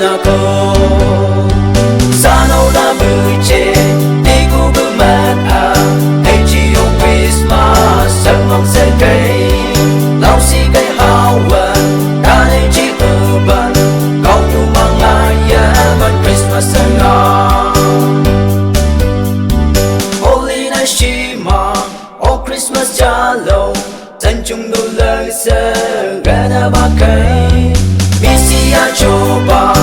na ko sa nô na bự chê đi cu bự mát à hay chỉ ông Christmas sân mong sẽ cây lao si cây hao quên ta nên chỉ ở bên câu nhu mang ai ya bên Christmas sân ngõ Holy night shima oh Christmas cha lâu dân chung đôi lời sẽ ra na ba cây Misia cho ba